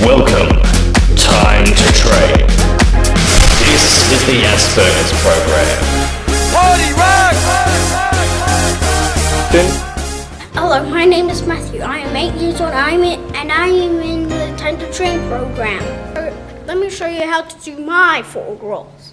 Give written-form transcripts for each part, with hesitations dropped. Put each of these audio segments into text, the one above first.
Welcome. Time to train. This is the Asperger's program. Party rock! Hello, my name is Matthew. I am 8 years old. I am in the Time to Train program. Let me show you how to do my 4 rolls.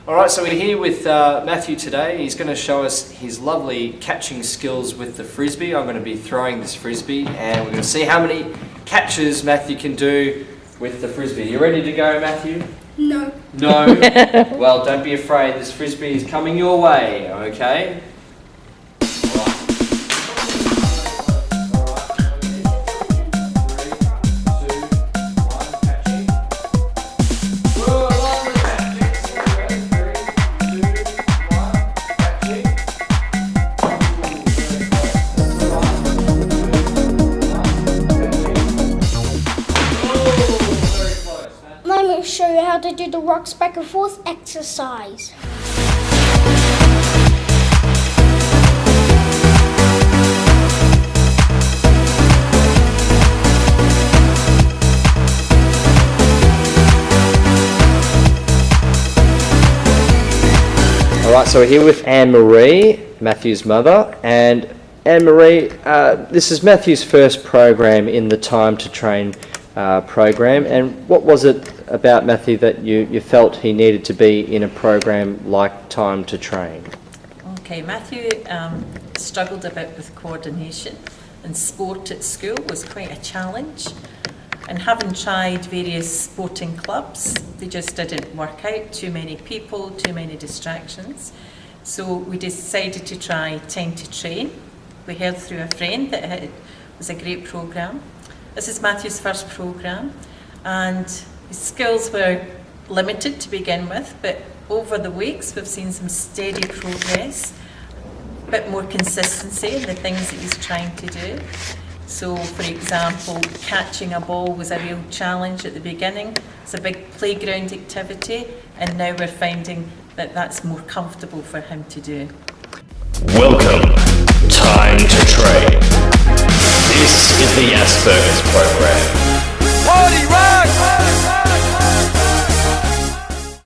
Alright, so we're here with Matthew today. He's going to show us his lovely catching skills with the frisbee. I'm going to be throwing this frisbee and we're going to see how many catches Matthew can do with the frisbee. You ready to go, Matthew? No. No? Well, don't be afraid. This frisbee is coming your way, okay? Let me show you how to do the rocks back and forth exercise. Alright, so we're here with Anne-Marie, Matthew's mother, and Anne-Marie, this is Matthew's first program in the Time to Train program, and what was it about Matthew that you felt he needed to be in a program like Time to Train? Okay, Matthew struggled a bit with coordination, and sport at school was quite a challenge. And having tried various sporting clubs, they just didn't work out. Too many people, too many distractions. So we decided to try Time to Train. We heard through a friend that it was a great program. This is Matthew's first program, and his skills were limited to begin with, but over the weeks we've seen some steady progress, a bit more consistency in the things that he's trying to do. So, for example, catching a ball was a real challenge at the beginning. It's a big playground activity, and now we're finding that that's more comfortable for him to do. Welcome. Time to train. This is the Asperger's program. Party